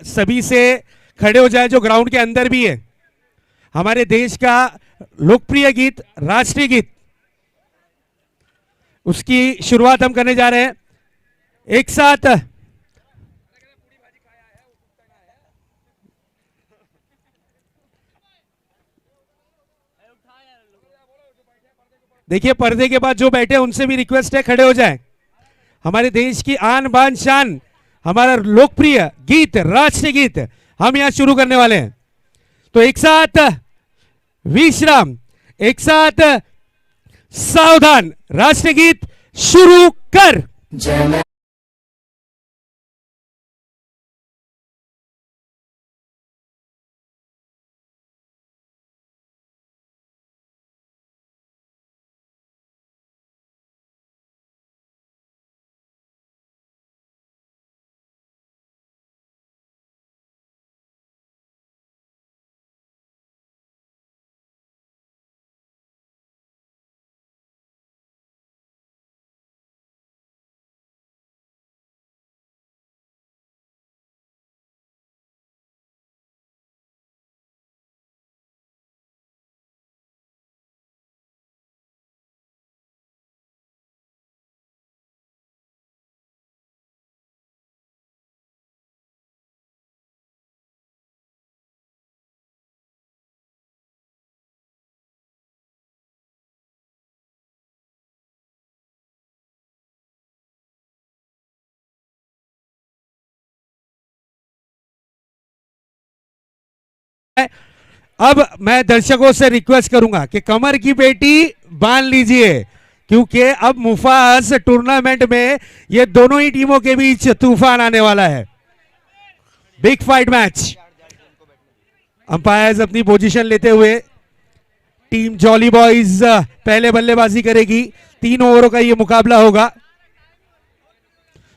सभी से खड़े हो जाए जो ग्राउंड के अंदर भी है। हमारे देश का लोकप्रिय गीत, राष्ट्रीय गीत, उसकी शुरुआत हम करने जा रहे हैं एक साथ। देखिए, पर्दे के बाद जो बैठे उनसे भी रिक्वेस्ट है खड़े हो जाएं। हमारे देश की आन बान शान, हमारा लोकप्रिय गीत, राष्ट्रीय गीत हम यहां शुरू करने वाले हैं। तो एक साथ विश्राम, एक साथ सावधान, राष्ट्रीय गीत शुरू कर। अब मैं दर्शकों से रिक्वेस्ट करूंगा कि कमर की पेटी बांध लीजिए, क्योंकि अब मुफास टूर्नामेंट में ये दोनों ही टीमों के बीच तूफान आने वाला है। Big fight match. अंपायर्स अपनी पोजीशन लेते हुए, टीम जॉली बॉयज पहले बल्लेबाजी करेगी। 3 ओवरों का ये मुकाबला होगा।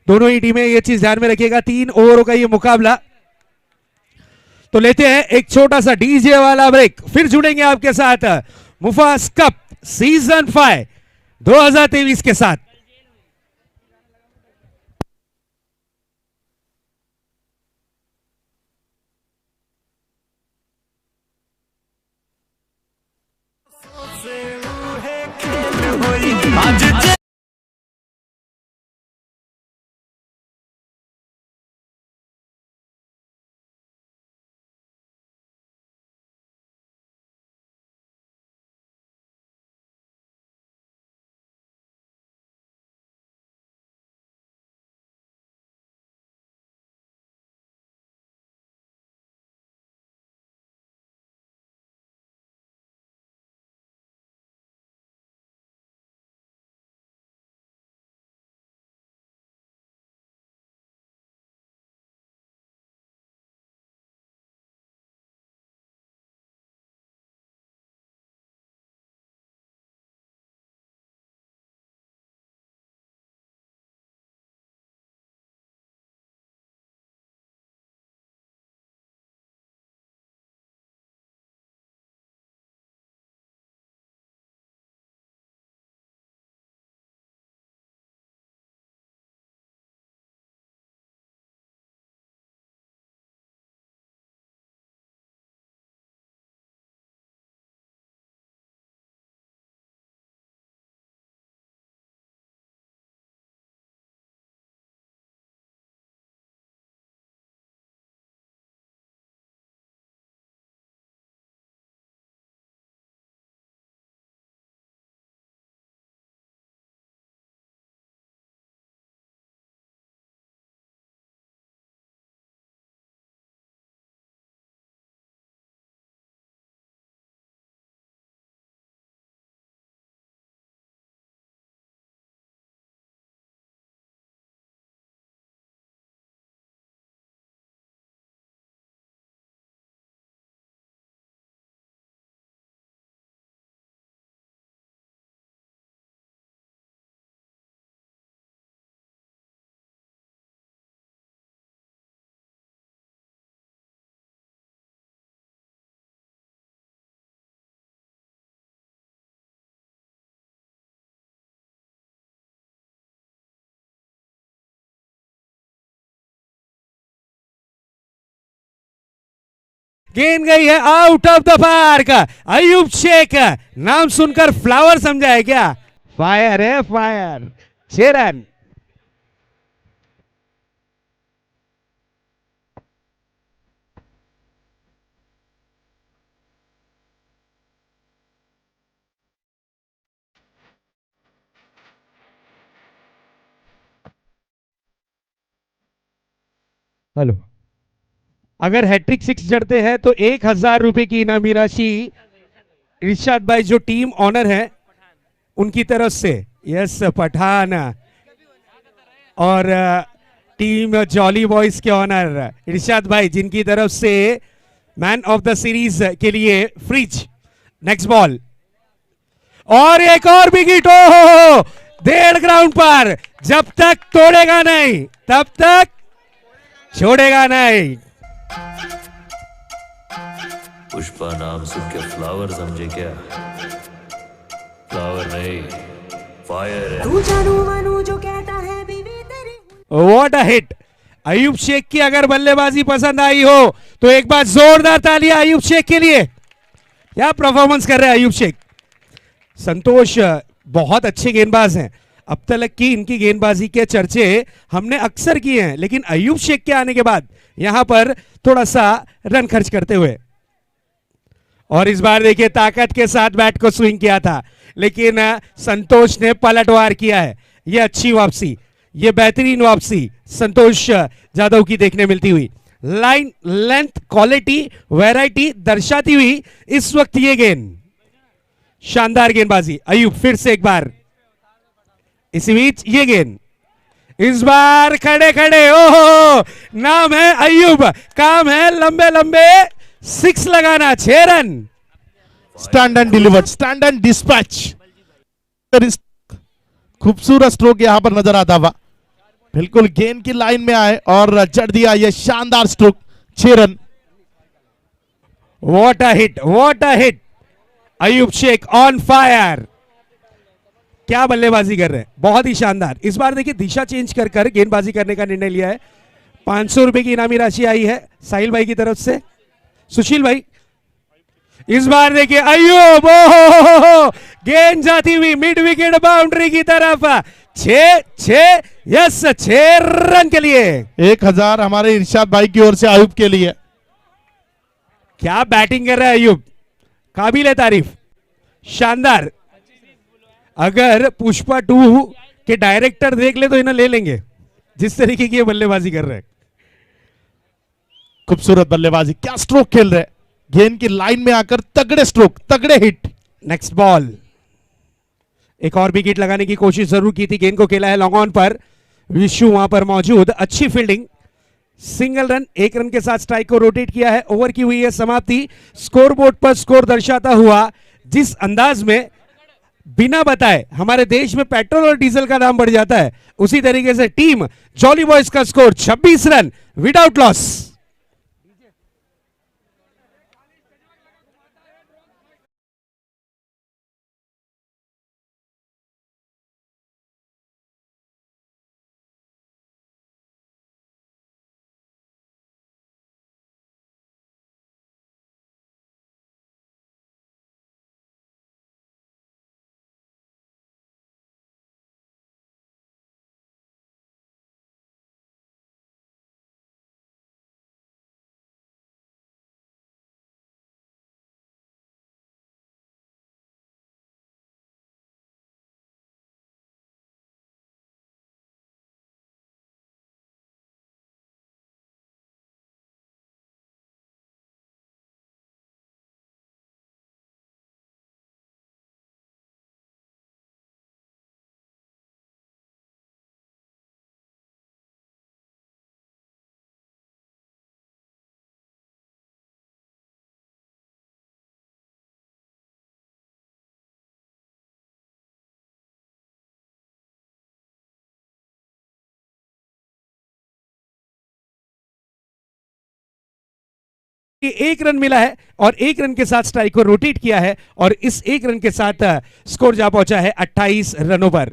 दोनों ही टीमें ये चीज ध्यान में रखिएगा, 3 ओवरों का ये मुकाबला। तो लेते हैं एक छोटा सा डीजे वाला ब्रेक, फिर जुड़ेंगे आपके साथ मुफास कप सीजन 5 2023 के साथ। आज गेंद गई है out of the park. Ayub Shaikh नाम सुनकर फ्लावर समझा है क्या? फायर है फायर। 6 रन। हेलो, अगर हैट्रिक 6 जड़ते हैं तो 1,000 रुपए की इनामी राशि इरशाद भाई जो टीम ऑनर है उनकी तरफ से, यस पठान और टीम जॉली बॉयज के ऑनर इरशाद भाई जिनकी तरफ से मैन ऑफ द सीरीज के लिए फ्रिज। नेक्स्ट बॉल और एक और विकेट। हो 1.5 ग्राउंड पर, जब तक तोड़ेगा नहीं तब तक छोड़ेगा नहीं। पुष्पा नाम सुन के फ्लावर समझे क्या? फ्लावर नहीं, फायर है। तू जानू मानू जो कहता है बीवी तेरी। What a hit. Ayub Shaikh की अगर बल्लेबाजी पसंद आई हो तो एक बार जोरदार तालियां अयूब शेख के लिए। क्या परफॉर्मेंस कर रहे हैं अयूब शेख। संतोष बहुत अच्छे गेंदबाज हैं, अब तक की इनकी गेंदबाजी के चर्चे हमने अक्सर किए हैं, लेकिन अयूब शेख के आने के बाद यहां पर थोड़ा सा रन खर्च करते हुए, और इस बार देखिए ताकत के साथ बैट को स्विंग किया था, लेकिन संतोष ने पलटवार किया है। यह अच्छी वापसी, यह बेहतरीन वापसी संतोष जाधव की देखने मिलती हुई। लाइन लेंथ क्वालिटी वैरायटी दर्शाती हुई इस वक्त ये गेंद, शानदार गेंदबाजी अयूब फिर से एक बार। इसी बीच ये गेंद, इस बार खड़े खड़े, ओहो नाम है अयूब, काम है लंबे लंबे 6 लगाना। 6 run. Stand and delivered, stand and dispatch. खूबसूरत स्ट्रोक यहां पर नजर आता हुआ, बिल्कुल गेंद की लाइन में आए और जड़ दिया यह शानदार stroke. 6 run. What a hit, what a hit. Ayub Shaikh on fire, क्या बल्लेबाजी कर रहे हैं, बहुत ही शानदार। इस बार देखिए दिशा चेंज कर कर गेंदबाजी करने का निर्णय लिया है। 500 रुपए की इनामी राशि आई है साहिल भाई की तरफ से। सुशील भाई इस बार देखिए अयूब, गेंद जाती हुई मिड विकेट बाउंड्री की तरफ। 6 यस 6 रन के लिए। 1000 हमारे इरशाद भाई की ओर से अयूब के लिए। क्या बैटिंग कर रहा है अयूब, काबिल है तारीफ, शानदार। अगर पुष्पा 2 के डायरेक्टर देख ले तो इन्हें ले लेंगे, जिस तरीके की ये बल्लेबाजी कर रहे हैं। खूबसूरत बल्लेबाजी, क्या स्ट्रोक खेल रहे, गेंद की लाइन में आकर तगड़े स्ट्रोक, तगड़े हिट। नेक्स्ट बॉल, एक और विकेट लगाने की कोशिश जरूर की थी, गेंद को खेला है लॉन्ग ऑन पर, विशु वहां पर मौजूद, अच्छी फील्डिंग, सिंगल रन। 1 रन के साथ स्ट्राइक को रोटेट किया है, ओवर की हुई है समाप्ति। स्कोरबोर्ड पर स्कोर दर्शाता हुआ जिस अंदाज में बिना बताए हमारे देश में पेट्रोल और डीजल का दाम बढ़ जाता है, उसी तरीके से टीम जॉली बॉयज का स्कोर 26 रन विदाउट लॉस। एक रन मिला है और 1 रन के साथ स्ट्राइक को रोटेट किया है, और इस 1 रन के साथ स्कोर जा पहुंचा है 28 रनों पर।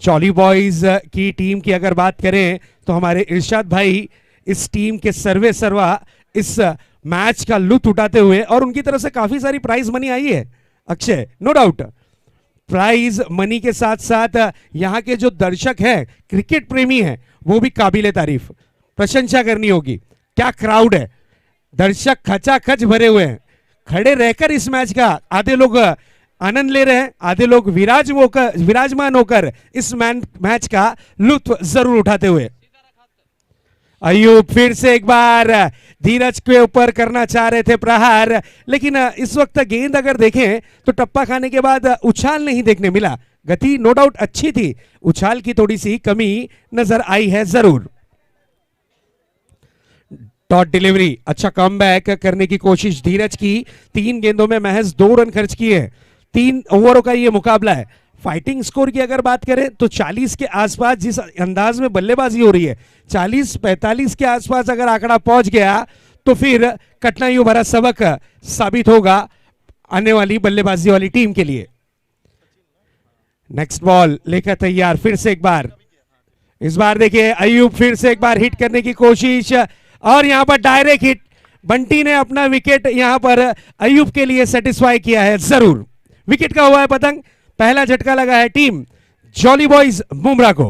जॉली बॉयज की टीम की अगर बात करें तो हमारे इरशाद भाई इस टीम के सर्वे सर्वा, इस मैच का लुत्फ उठाते हुए, और उनकी तरफ से काफी सारी प्राइज मनी आई है Akshay, no doubt. Prize money के साथ साथ यहां के जो दर्शक हैं, क्रिकेट प्रेमी हैं, वो भी काबिले तारीफ, प्रशंसा करनी होगी। क्या क्राउड है, दर्शक खचाखच भरे हुए हैं। खड़े रहकर इस मैच का आधे लोग आनंद ले रहे हैं, आधे लोग विराजमान होकर इस मैच का लुत्फ जरूर उठाते हुए। अयूब फिर से एक बार धीरज के ऊपर करना चाह रहे थे प्रहार, लेकिन इस वक्त गेंद अगर देखें तो टप्पा खाने के बाद उछाल नहीं देखने मिला। गति नो डाउट अच्छी थी, उछाल की थोड़ी सी कमी नजर आई है जरूर। डॉट डिलीवरी, अच्छा कमबैक करने की कोशिश धीरज की। 3 गेंदों में महज 2 रन खर्च किए। 3 ओवरों का ये मुकाबला है। फाइटिंग स्कोर की अगर बात करें तो 40 के आसपास जिस अंदाज में बल्लेबाजी हो रही है, 40-45 के आसपास अगर आंकड़ा पहुंच गया तो फिर कठिनाइयों भरा सबक साबित होगा आने वाली बल्लेबाजी वाली टीम के लिए। नेक्स्ट बॉल लेकर तैयार, फिर से एक बार, इस बार देखिए अयूब फिर से एक बार हिट करने की कोशिश, और यहां पर डायरेक्ट हिट। बंटी ने अपना विकेट यहां पर अयूब के लिए सेटिस्फाई किया है जरूर। विकेट का हुआ है पतंग, पहला झटका लगा है टीम जॉली बॉयज मुमरा को।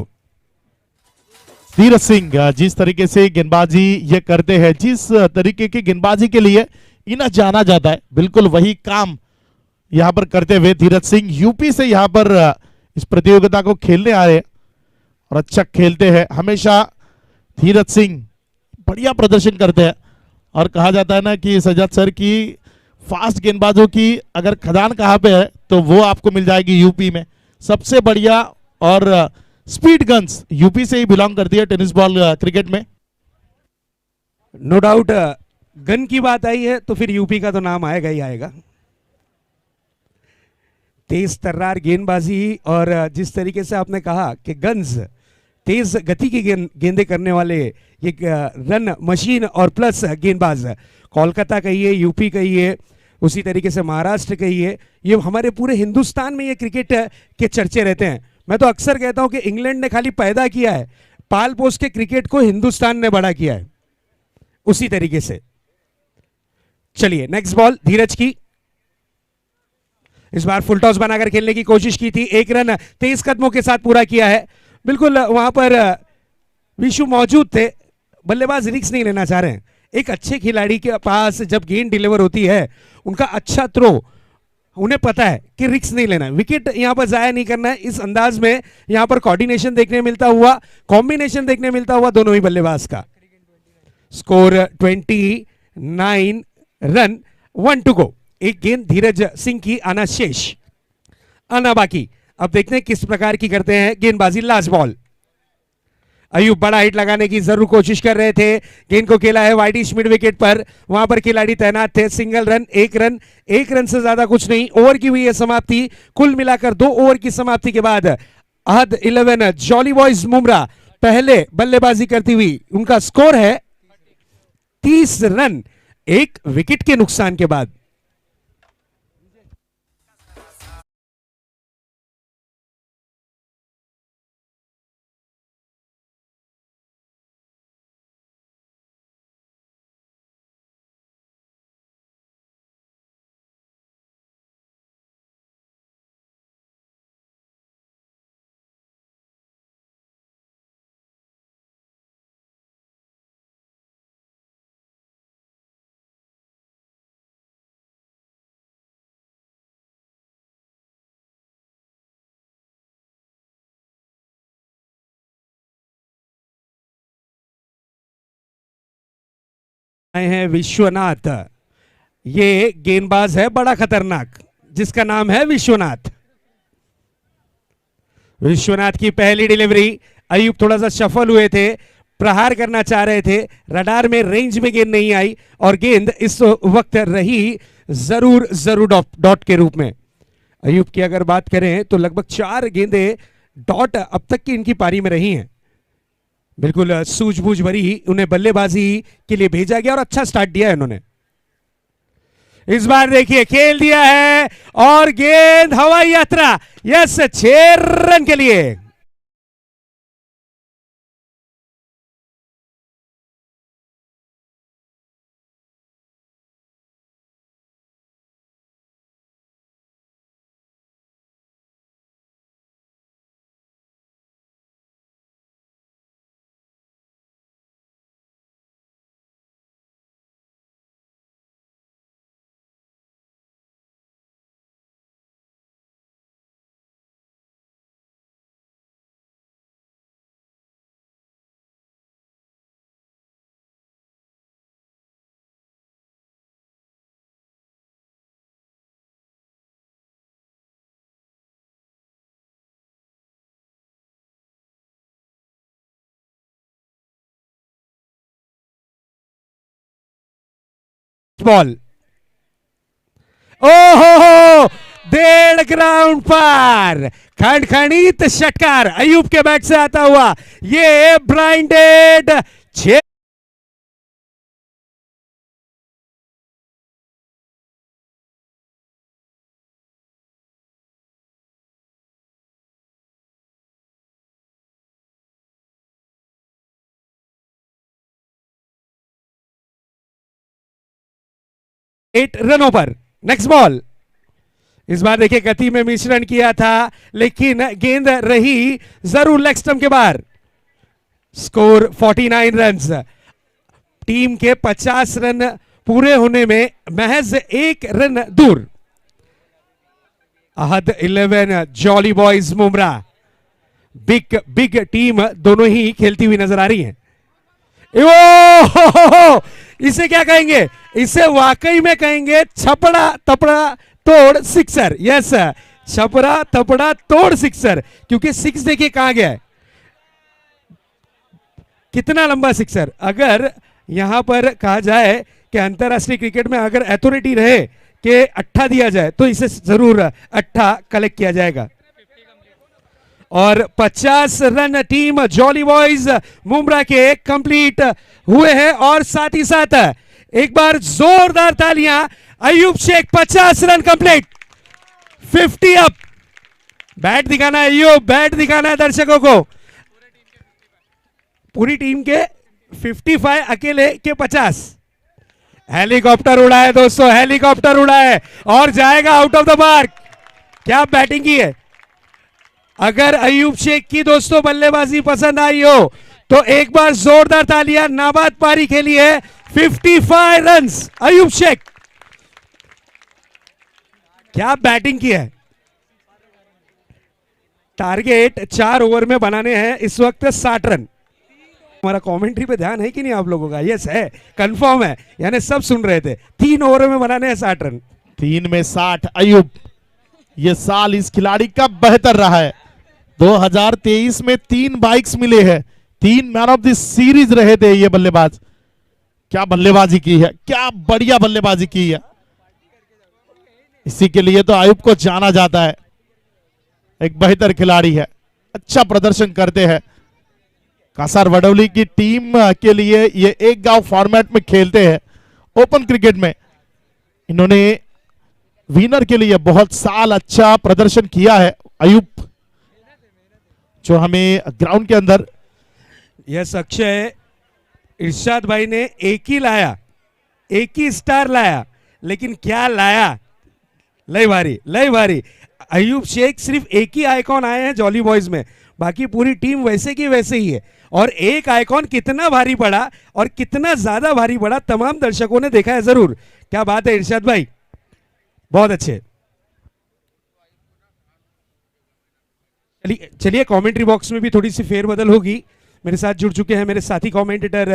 धीरज सिंह जिस तरीके से गेंदबाजी ये करते हैं, जिस तरीके की गेंदबाजी के लिए इन्हें जाना जाता है, बिल्कुल वही काम यहां पर करते हुए धीरज सिंह यूपी से यहां पर इस प्रतियोगिता को खेलने आए और अच्छा खेलते हैं। हमेशा धीरज सिंह बढ़िया प्रदर्शन करते हैं और कहा जाता है ना कि सज्जाद सर की फास्ट गेंदबाजों की अगर खदान कहां पे है तो वो आपको मिल जाएगी यूपी में। सबसे बढ़िया और स्पीड गन्स यूपी से ही बिलोंग करती है टेनिस बॉल क्रिकेट में। नो डाउट गन की बात आई है तो फिर यूपी का तो नाम आएगा ही आएगा। तेज तर्रार गेंदबाजी, और जिस तरीके से आपने कहा कि गन्स, तेज गति की गेंदे करने वाले ये रन मशीन और प्लस गेंदबाज, कोलकाता कहिए, यूपी कहिए, उसी तरीके से महाराष्ट्र कहिए, ये हमारे पूरे हिंदुस्तान में ये क्रिकेट के चर्चे रहते हैं। मैं तो अक्सर कहता हूं कि इंग्लैंड ने खाली पैदा किया है, पाल पोस के क्रिकेट को हिंदुस्तान ने बड़ा किया है। उसी तरीके से चलिए नेक्स्ट बॉल धीरज की, इस बार फुल टॉस बनाकर खेलने की कोशिश की थी, 1 रन तेज कदमों के साथ पूरा किया है। बिल्कुल वहां पर विशु मौजूद थे, बल्लेबाज रिस्क नहीं लेना चाह रहे हैं। एक अच्छे खिलाड़ी के पास जब गेंद डिलीवर होती है, उनका अच्छा थ्रो, उन्हें पता है कि रिस्क नहीं लेना है, विकेट यहां पर जाया नहीं करना है। इस अंदाज में यहां पर कोऑर्डिनेशन देखने मिलता हुआ, कॉम्बिनेशन देखने मिलता हुआ दोनों ही बल्लेबाज का। Score 29 run, 1 to go. एक गेंद धीरज सिंह की आना शेष, आना बाकी। अब देखते हैं किस प्रकार की करते हैं गेंदबाजी। लास्ट बॉल, अयूब बड़ा हिट लगाने की जरूर कोशिश कर रहे थे, गेंद को खेला है वाइडिश मिड विकेट पर, वहां पर खिलाड़ी तैनात थे। सिंगल रन, 1 रन, 1 रन से ज्यादा कुछ नहीं। ओवर की हुई है समाप्ति, कुल मिलाकर 2 ओवर की समाप्ति के बाद अहद 11 जॉली बॉयज मुमरा पहले बल्लेबाजी करती हुई, उनका स्कोर है 30 रन, 1 विकेट के नुकसान के बाद। हैं विश्वनाथ, ये गेंदबाज है बड़ा खतरनाक, जिसका नाम है विश्वनाथ। विश्वनाथ की पहली डिलीवरी, अयूब थोड़ा सा सफल हुए थे, प्रहार करना चाह रहे थे, रडार में रेंज में गेंद नहीं आई और गेंद इस वक्त रही जरूर डॉट के रूप में। अयूब की अगर बात करें तो लगभग 4 गेंदे डॉट अब तक की इनकी पारी में रही हैं। बिल्कुल सूझबूझ भरी उन्हें बल्लेबाजी के लिए भेजा गया और अच्छा स्टार्ट दिया है उन्होंने। इस बार देखिए खेल दिया है और गेंद हवाई यात्रा, यस 6 रन के लिए। बॉल, ओहो, 1.5 ग्राउंड पार, खंडखंडित षटकार अयूब के बैट से आता हुआ, ये ब्लाइंडेड 6 रनों पर। नेक्स्ट बॉल, इस बार देखिए गति में मिश्रण किया था, लेकिन गेंद रही जरूर लेग स्टंप के बाहर। स्कोर 49 रन्स, टीम के 50 रन पूरे होने में महज 1 रन दूर। अहद 11 jolly boys Mumbra, big big team दोनों ही खेलती हुई नजर आ रही है। ओ इसे क्या कहेंगे, इसे वाकई में कहेंगे छपड़ा तपड़ा तोड़ सिक्सर। यस, छपड़ा तपड़ा तोड़ सिक्सर, क्योंकि सिक्स देखिए कहां गया है, कितना लंबा सिक्सर। अगर यहां पर कहा जाए कि अंतरराष्ट्रीय क्रिकेट में अगर अथॉरिटी रहे कि अट्ठा दिया जाए तो इसे जरूर अट्ठा कलेक्ट किया जाएगा। और 50 run team jolly boys Mumbra के कंप्लीट हुए हैं। और साथ ही साथ एक बार जोरदार तालियां, Ayub Shaikh 50 run complete, 50 up. Bat दिखाना है अयूब, बैट दिखाना है दर्शकों को। पूरी टीम के 55, अकेले के 50। हेलीकॉप्टर उड़ा है दोस्तों, हेलीकॉप्टर उड़ा है और जाएगा आउट ऑफ द पार्क। क्या बैटिंग की है। अगर अयूब शेख की दोस्तों बल्लेबाजी पसंद आई हो तो एक बार जोरदार तालियां। नाबाद पारी खेली है, 55 रन्स अयूब शेख, क्या बैटिंग की है। टारगेट 4 ओवर में बनाने हैं इस वक्त 60 रन। हमारा कमेंट्री पे ध्यान है कि नहीं आप लोगों का? यस है, कंफर्म है, यानी सब सुन रहे थे। 3 ओवर में बनाने हैं 60 रन। 3 में 60। अयूब, ये साल इस खिलाड़ी का बेहतर रहा है। 2023 में 3 बाइक्स मिले हैं, 3 मैन ऑफ द सीरीज रहे थे ये बल्लेबाज। क्या बल्लेबाजी की है, क्या बढ़िया बल्लेबाजी की है। इसी के लिए तो अयूब को जाना जाता है, एक बेहतर खिलाड़ी है, अच्छा प्रदर्शन करते हैं। कासार वडौली की टीम के लिए ये एक गांव फॉर्मेट में खेलते हैं ओपन क्रिकेट में। इन्होंने विनर के लिए बहुत साल अच्छा प्रदर्शन किया है। अयूब जो हमें ग्राउंड के अंदर, यस अक्षय, इरशाद भाई ने एक ही लाया, एक ही स्टार लाया, लेकिन क्या लाया, लय भारी लय भारी। अयूब शेख सिर्फ एक ही आइकॉन आए हैं जॉली बॉयज में, बाकी पूरी टीम वैसे की वैसे ही है। और एक आइकॉन कितना भारी पड़ा और कितना ज्यादा भारी पड़ा, तमाम दर्शकों ने देखा है जरूर। क्या बात है इरशाद भाई, बहुत अच्छे। चलिए कमेंट्री बॉक्स में भी थोड़ी सी फेरबदल होगी। मेरे साथ जुड़ चुके हैं मेरे साथी कमेंटेटर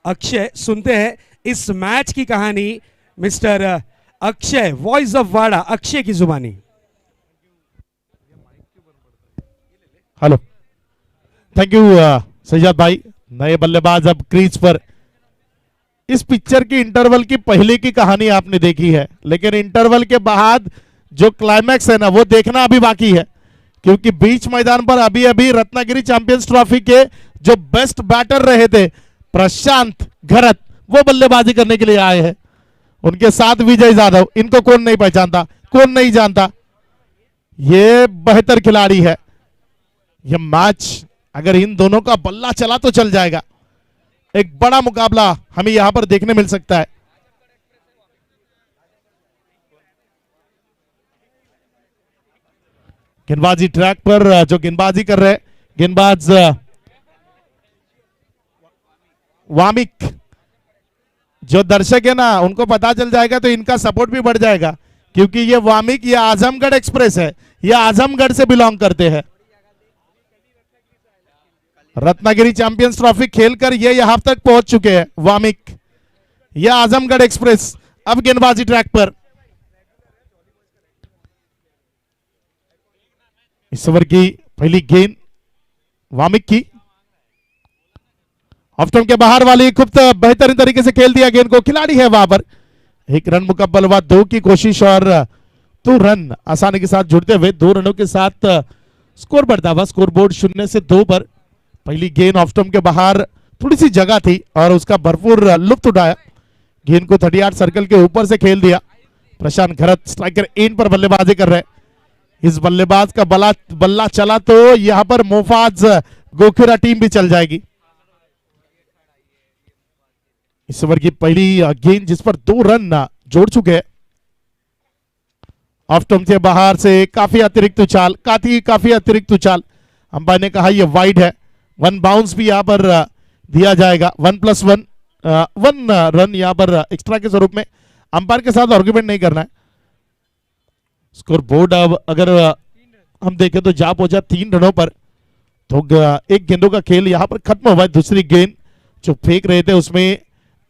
अक्षय। सुनते हैं इस मैच की कहानी मिस्टर अक्षय, वॉइस ऑफ वाड़ा, अक्षय की जुबानी। हेलो, थैंक यू सैयद भाई। नए बल्लेबाज अब क्रीज पर। इस पिक्चर की इंटरवल की पहले की कहानी आपने देखी है, लेकिन इंटरवल के बाद जो क्लाइमैक्स है ना, वो देखना अभी बाकी है। क्योंकि बीच मैदान पर अभी अभी रत्नागिरी चैंपियंस ट्रॉफी के जो बेस्ट बैटर रहे थे प्रशांत घरत, वो बल्लेबाजी करने के लिए आए हैं। उनके साथ विजय यादव, इनको कौन नहीं पहचानता, कौन नहीं जानता, ये बेहतर खिलाड़ी है। ये मैच अगर इन दोनों का बल्ला चला तो चल जाएगा। एक बड़ा मुकाबला हमें यहां पर देखने मिल सकता है। गेंदबाजी ट्रैक पर जो गेंदबाजी कर रहे हैं गेंदबाज वामिक, जो दर्शक है ना उनको पता चल जाएगा तो इनका सपोर्ट भी बढ़ जाएगा। क्योंकि ये वामिक, ये आजमगढ़ एक्सप्रेस है, ये आजमगढ़ से बिलोंग करते हैं। रत्नागिरी चैंपियंस ट्रॉफी खेलकर ये यहां तक पहुंच चुके हैं वामिक। ये आजमगढ़ एक्सप्रेस अब गेंदबाजी ट्रैक पर। इस ओवर की पहली गेंद वामिक की, ऑफ स्टंप के बाहर वाली खूब बेहतरीन तरीके से खेल दिया गेंद को। खिलाड़ी है वहां पर, एक रन मुकम्मल हुआ, 2 की कोशिश और 2 रन आसानी के साथ जुड़ते हुए 2 रनों के साथ स्कोर बढ़ता हुआ। स्कोर बोर्ड 0 से 2 पर। पहली गेंद ऑफ स्टंप के बाहर थोड़ी सी जगह थी और उसका भरपूर लुत्फ उठाया। गेंद को 38 सर्कल के ऊपर से खेल दिया। प्रशांत घरत स्ट्राइकर एंड पर बल्लेबाजी कर रहे। इस बल्लेबाज का बल्ला चला तो यहां पर मुफाज गोखिरा टीम भी चल जाएगी। इस ओवर की पहली गेंद जिस पर 2 रन जोड़ चुके हैं। ऑफ स्टंप से बाहर से काफी अतिरिक्त उछाल, काफी अतिरिक्त उछाल। अंपायर ने कहा यह वाइड है। 1 बाउंस भी यहां पर दिया जाएगा। 1+1 1 रन यहां पर एक्स्ट्रा के स्वरूप में। अंपायर के साथ आर्गुमेंट नहीं करना है। स्कोर बोर्ड अब अगर हम देखें तो जा पहुंचा 3 रनों पर। तो एक गेंदों का खेल यहां पर खत्म हुआ है। दूसरी गेंद जो फेंक रहे थे उसमें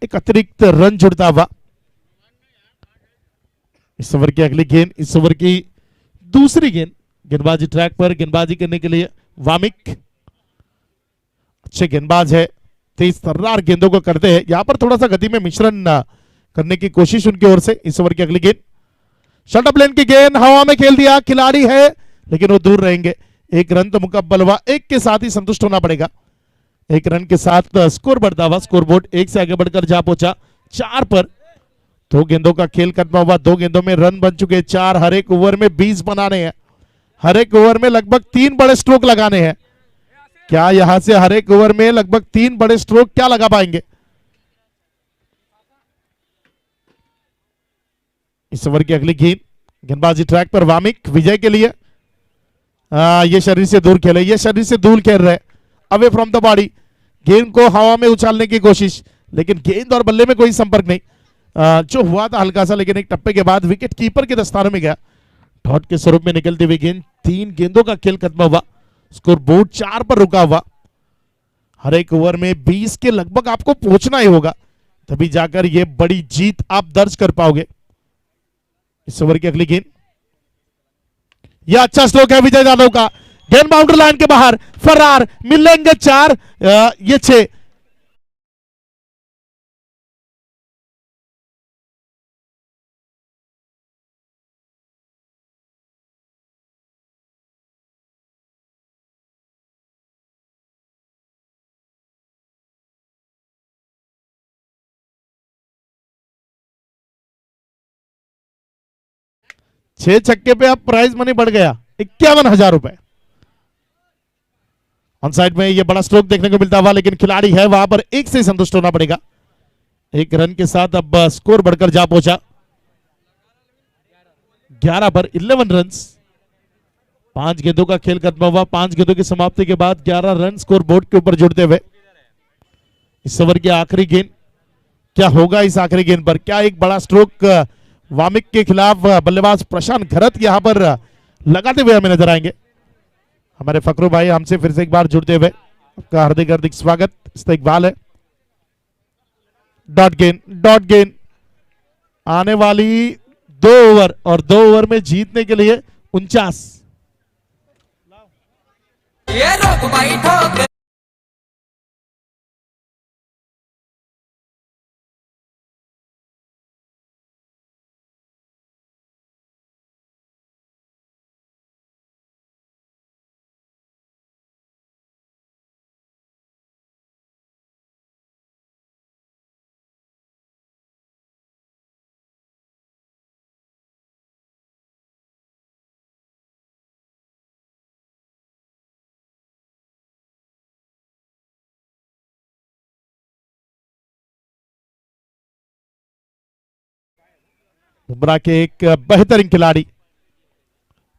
एक अतिरिक्त रन जुड़ता हुआ। इस ओवर की अगली गेंद, इस ओवर की दूसरी गेंद। गेंदबाजी ट्रैक पर गेंदबाजी करने के लिए वामिक अच्छे गेंदबाज है। तेज तर्रार गेंदों को करते हैं। यहां पर थोड़ा सा गति में मिश्रण करने की कोशिश उनकी ओर से। इस ओवर की अगली गेंद, शॉर्ट ऑफ लेन की गेंद हवा में खेल दिया। खिलाड़ी है लेकिन वो दूर रहेंगे। 1 रन तो मुकम्मल हुआ। 1 के साथ ही संतुष्ट होना पड़ेगा। 1 रन के साथ स्कोर बढ़ता हुआ। स्कोर बोर्ड 1 से आगे बढ़कर जा पहुंचा 4 पर। 2 गेंदों का खेल खत्म हुआ। 2 गेंदों में रन बन चुके 4। हर एक ओवर में 20 बनाने हैं। हर एक ओवर में लगभग 3 बड़े स्ट्रोक लगाने हैं। क्या यहां से हर एक ओवर में लगभग 3 बड़े स्ट्रोक क्या लगा पाएंगे? इस ओवर की अगली गेंद, गेंदबाजी ट्रैक पर वामिक विजय के लिए। ये शरीर से दूर खेले, ये शरीर से दूर खेल रहे, अवे फ्रॉम द बॉडी। गेंद को हवा में उछालने की कोशिश, लेकिन गेंद और बल्ले में कोई संपर्क नहीं। जो हुआ था हल्का सा, लेकिन एक टप्पे के बाद विकेट कीपर के दस्तानों में गया। डॉट के स्वरूप में निकलती हुई गेंद। 3 गेंदों का खेल खत्म हुआ। स्कोर बोर्ड 4 पर रुका हुआ। हर एक ओवर में 20 के लगभग आपको पहुंचना ही होगा, तभी जाकर यह बड़ी जीत आप दर्ज कर पाओगे। इस ओवर की अगली गेंद, यह अच्छा स्ट्रोक है विजय यादव का। गेंद बाउंड्री लाइन के बाहर, फरार, मिलेंगे 4, ये 6। छह छक्के पे अब प्राइज मनी बढ़ गया 51,000 रुपए। ऑन साइड में ये बड़ा स्ट्रोक देखने को मिलता हुआ, लेकिन खिलाड़ी है वहां पर 1 से संतुष्ट होना पड़ेगा। 1 रन के साथ अब स्कोर बढ़कर जा पहुंचा 11 पर 11 रन। 5 गेंदों का खेल खत्म हुआ। 5 गेंदों की समाप्ति के बाद 11 रन स्कोर बोर्ड के ऊपर जुड़ते हुए। इस ओवर की आखिरी गेंद, क्या होगा इस आखिरी गेंद पर? क्या एक बड़ा स्ट्रोक वामिक के खिलाफ बल्लेबाज प्रशांत घरत यहां पर लगाते हुए हमें नजर आएंगे? हमारे फकरू भाई हमसे फिर से एक बार जुड़ते हुए आपका हार्दिक हार्दिक स्वागत, इस्तकबाल है। डॉट गेंद आने वाली 2 ओवर और 2 ओवर में जीतने के लिए 49। ये रोक भाई ठोक। बुमराह के एक बेहतरीन खिलाड़ी,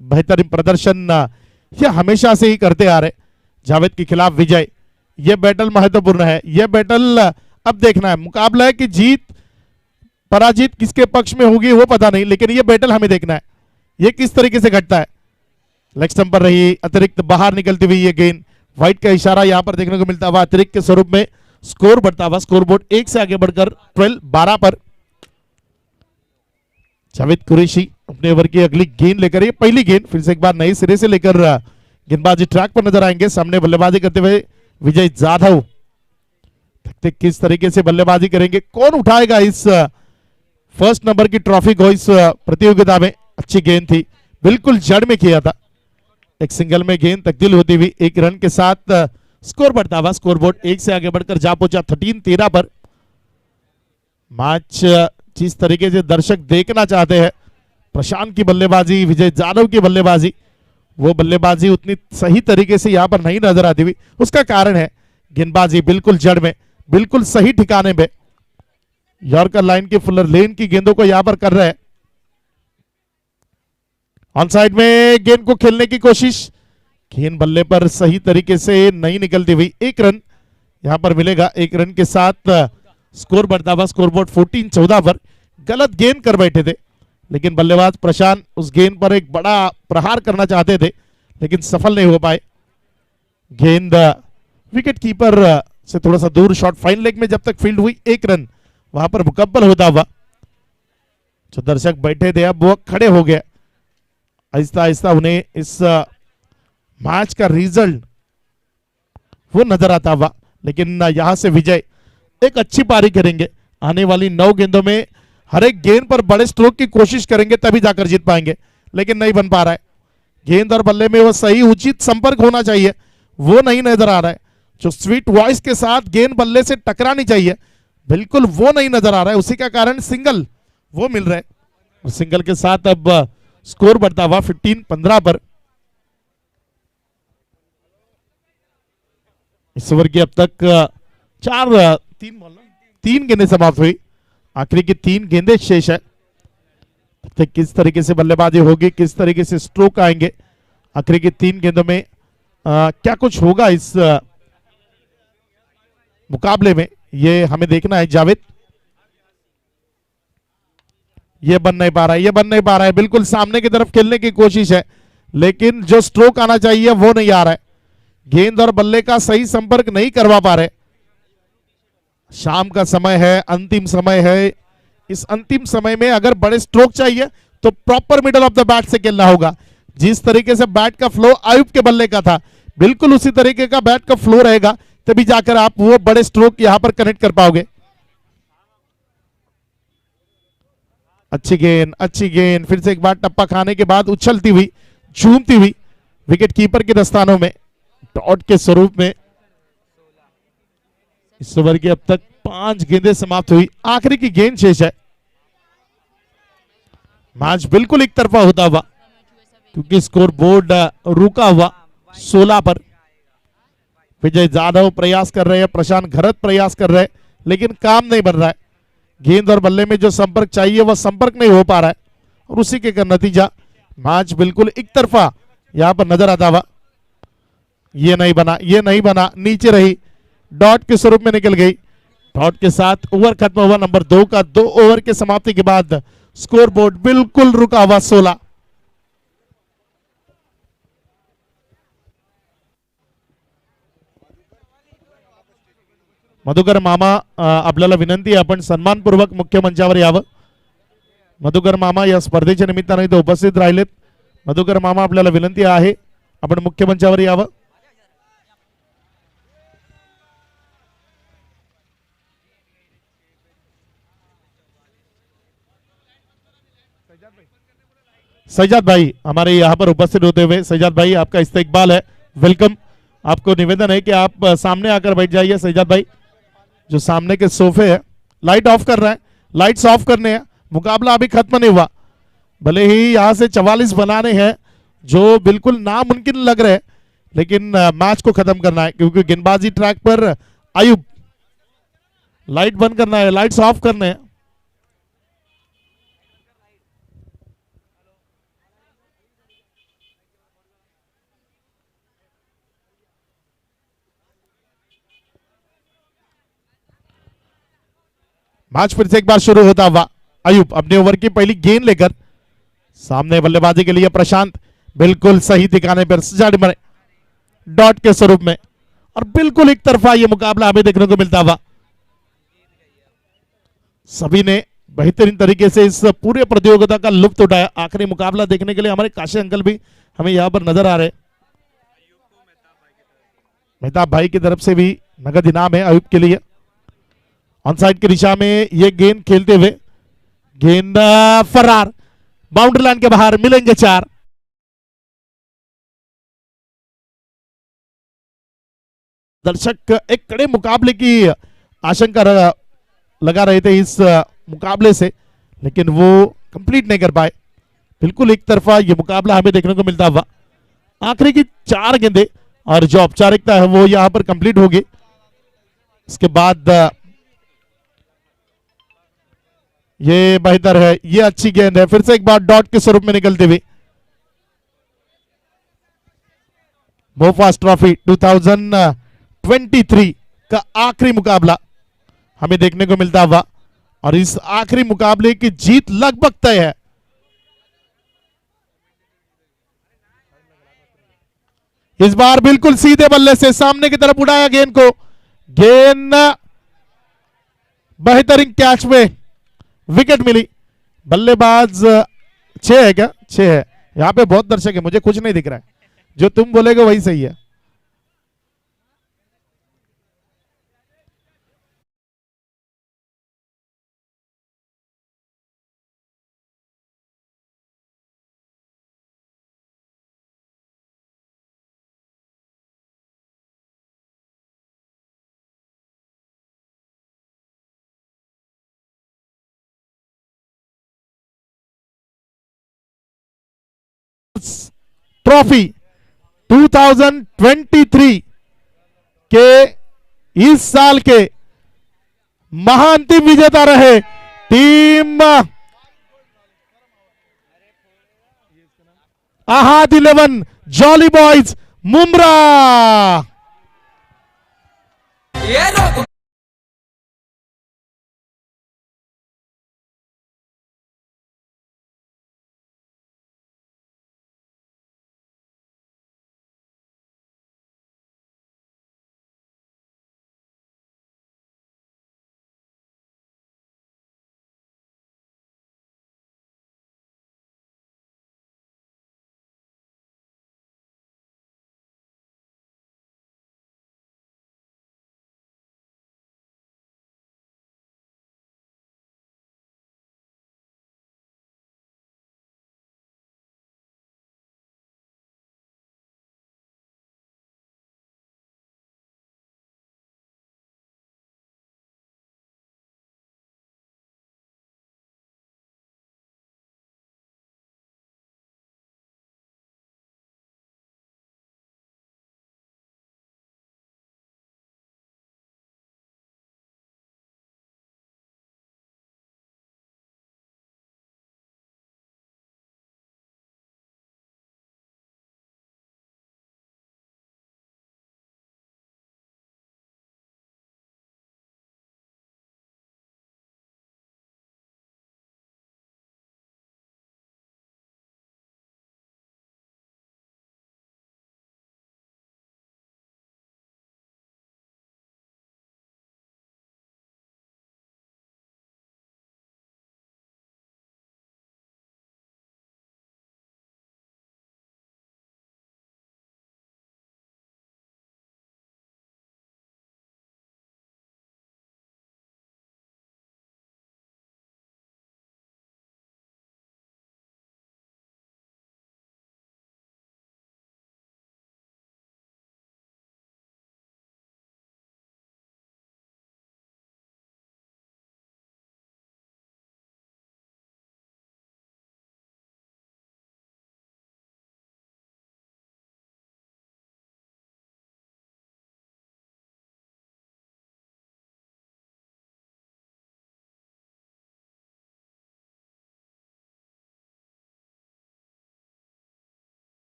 बेहतरीन प्रदर्शन ये हमेशा से ही करते आ रहे। जावेद के खिलाफ विजय, यह बैटल महत्वपूर्ण है। यह बैटल अब देखना है। मुकाबला है कि जीत पराजित किसके पक्ष में होगी वो पता नहीं, लेकिन यह बैटल हमें देखना है यह किस तरीके से घटता है। लेग स्टंप पर रही अतिरिक्त बाहर निकलती हुई यह गेंद, व्हाइट का इशारा यहां पर देखने को मिलता हुआ। अतिरिक्त के स्वरूप में स्कोर बढ़ता हुआ। स्कोर बोर्ड 1 से आगे बढ़कर 12 पर। जावेद कुरैशी अपने ओवर की अगली गेंद लेकर, ये पहली गेंद फिर से एक बार नए सिरे से लेकर गेंदबाजी ट्रैक पर नजर आएंगे। सामने बल्लेबाजी करते हुए विजय जाधव। देखते किस तरीके से बल्लेबाजी करेंगे, कौन उठाएगा इस फर्स्ट नंबर की ट्रॉफी को इस प्रतियोगिता में। अच्छी गेंद थी, बिल्कुल जड़ में किया था। एक सिंगल में गेंद तब्दील होती हुई 1 रन के साथ स्कोर बढ़ता हुआ स्कोरबोर्ड 1 से आगे बढ़कर जा पहुंचा 13-13 पर। मैच जिस तरीके से दर्शक देखना चाहते हैं, प्रशांत की बल्लेबाजी, विजय जाधव की बल्लेबाजी, वो बल्लेबाजी उतनी सही तरीके से यहां पर नहीं नजर आती हुई। उसका कारण है गेंदबाजी बिल्कुल जड़ में, बिल्कुल सही ठिकाने पे। यॉर्कर लाइन की फुलर लेन की गेंदों को यहां पर कर रहे हैं। ऑन साइड में गेंद को खेलने की कोशिश, गेंद बल्ले पर सही तरीके से नहीं निकलती हुई। 1 रन यहां पर मिलेगा। 1 रन के साथ स्कोर बढ़ता हुआ स्कोरबोर्ड 14-14 पर। गलत गेंद कर बैठे थे, लेकिन बल्लेबाज प्रशांत उस गेंद पर एक बड़ा प्रहार करना चाहते थे, लेकिन सफल नहीं हो पाए। गेंद विकेट कीपर से थोड़ा सा दूर, शॉट फाइन लेग में जब तक फील्ड हुई 1 रन वहां पर मुकम्मल होता हुआ। जो दर्शक बैठे थे अब वो खड़े हो गए। आहिस्ता आहिस्ता उन्हें इस मैच का रिजल्ट वो नजर आता हुआ, लेकिन यहां से विजय एक अच्छी पारी करेंगे। आने वाली 9 गेंदों में हर एक गेंद पर बड़े स्ट्रोक की कोशिश करेंगे, तभी जाकर जीत पाएंगे, लेकिन नहीं बन पा रहा है। गेंद और बल्ले में वो सही उचित संपर्क होना चाहिए, वो नहीं नजर आ रहा है। जो स्वीट वॉइस के साथ गेंद बल्ले से टकरानी चाहिए, बिल्कुल वो नहीं नजर आ रहा है। उसी का कारण सिंगल वो मिल रहा है, और सिंगल के साथ अब स्कोर बढ़ता हुआ 15-15 पर। इस ओवर की अब तक 3 गेंदें समाप्त हुई। आखिरी की 3 गेंदें शेष है। तो किस तरीके से बल्लेबाजी होगी, किस तरीके से स्ट्रोक आएंगे, आखिरी की 3 गेंदों में क्या कुछ होगा इस मुकाबले में, ये हमें देखना है। जावेद, ये बन नहीं पा रहा है, ये बन नहीं पा रहा है। बिल्कुल सामने की तरफ खेलने की कोशिश है, लेकिन जो स्ट्रोक आना चाहिए वो नहीं आ रहा है। गेंद और बल्ले का सही संपर्क नहीं करवा पा रहे। शाम का समय है, अंतिम समय है। इस अंतिम समय में अगर बड़े स्ट्रोक चाहिए तो proper middle of the bat से खेलना होगा। जिस तरीके से बैट का फ्लो आयुब के बल्ले का था, बिल्कुल उसी तरीके का बैट का फ्लो रहेगा, तभी जाकर आप वो बड़े स्ट्रोक यहां पर कनेक्ट कर पाओगे। अच्छी गेंद, अच्छी गेंद, फिर से एक बार टप्पा खाने के बाद उछलती हुई, झूमती हुई विकेट कीपर के दस्तानों में, डॉट के स्वरूप में। इस ओवर की अब तक 5 गेंदें समाप्त हुई। आखिरी की गेंद शेष है। मैच बिल्कुल एक तरफा होता हुआ, क्योंकि स्कोर बोर्ड रुका हुआ 16 पर। विजय जाधव प्रयास कर रहे हैं, प्रशांत घरत प्रयास कर रहे हैं, लेकिन काम नहीं बन रहा है। गेंद और बल्ले में जो संपर्क चाहिए वह संपर्क नहीं हो पा रहा है, और उसी के नतीजा मैच बिल्कुल एक तरफा यहां पर नजर आता हुआ। ये नहीं बना, ये नहीं बना, नीचे रही, डॉट के स्वरूप में निकल गई। डॉट के साथ ओवर खत्म हुआ नंबर 2 का। 2 ओवर के समाप्ति के बाद स्कोर बोर्ड बिल्कुल रुका हुआ 16। मधुकर मामा, आपल्याला विनंती आहे आपण सन्मानपूर्वक मुख्य मंचावर यावं। मधुकर मामा या स्पर्धेच्या निमित्ताने इथे उपस्थित राहिलेत। मधुकर मामा, आपल्याला विनंती आहे आपण मुख्य मंचावर यावं। सज्जाद भाई हमारे यहाँ पर उपस्थित होते हुए, सज्जाद भाई आपका इस्तेकबाल है, वेलकम। आपको निवेदन है कि आप सामने आकर बैठ जाइए। सज्जाद भाई, जो सामने के सोफे है, लाइट ऑफ कर रहे हैं, लाइट्स ऑफ करने हैं। मुकाबला अभी खत्म नहीं हुआ, भले ही यहां से 44 बनाने हैं जो बिल्कुल नामुमकिन लग रहे हैं, लेकिन मैच को खत्म करना है, क्योंकि गेंदबाजी ट्रैक पर आयुब, लाइट बंद करना है, लाइट्स ऑफ करने हैं। मैच फिर से एक बार शुरू होता हुआ। अयूब अपने ओवर की पहली गेंद लेकर सामने, बल्लेबाजी के लिए प्रशांत बिल्कुल सही ठिकाने पर सजाड़ मरे डॉट के स्वरूप में, और बिल्कुल एक तरफा यह मुकाबला हमें देखने को मिलता हुआ। सभी ने बेहतरीन तरीके से इस पूरे प्रतियोगिता का लुत्फ उठाया। आखिरी मुकाबला देखने के लिए हमारे काशी अंकल भी हमें यहां पर नजर आ रहे। मेहताब भाई की तरफ से भी नगद इनाम है अयूब के लिए। ऑन साइड की दिशा में यह गेंद खेलते हुए, गेंद फरार, बाउंड्री लाइन के बाहर, मिलेंगे 4। दर्शक एक कड़े मुकाबले की आशंका लगा रहे थे इस मुकाबले से, लेकिन वो कंप्लीट नहीं कर पाए। बिल्कुल एक तरफा ये मुकाबला हमें देखने को मिलता हुआ। आखिरी की 4 गेंदें और जो औपचारिकता है वो यहां पर कंप्लीट होगी। इसके बाद ये बेहतर है, ये अच्छी गेंद है, फिर से एक बार डॉट के स्वरूप में निकलते हुए। मोफास ट्रॉफी 2023 का आखिरी मुकाबला हमें देखने को मिलता हुआ, और इस आखिरी मुकाबले की जीत लगभग तय है। इस बार बिल्कुल सीधे बल्ले से सामने की तरफ उड़ाया गेंद को, गेंद बेहतरीन कैच में विकेट मिली। बल्लेबाज 6 है क्या? 6 है। यहां पे बहुत दर्शक है, मुझे कुछ नहीं दिख रहा है, जो तुम बोलेगे वही सही है। ट्रॉफी 2023 के इस साल के महाअंतिम विजेता रहे team Ahad 11 jolly boys Mumbra. ये रोक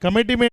कमेटी में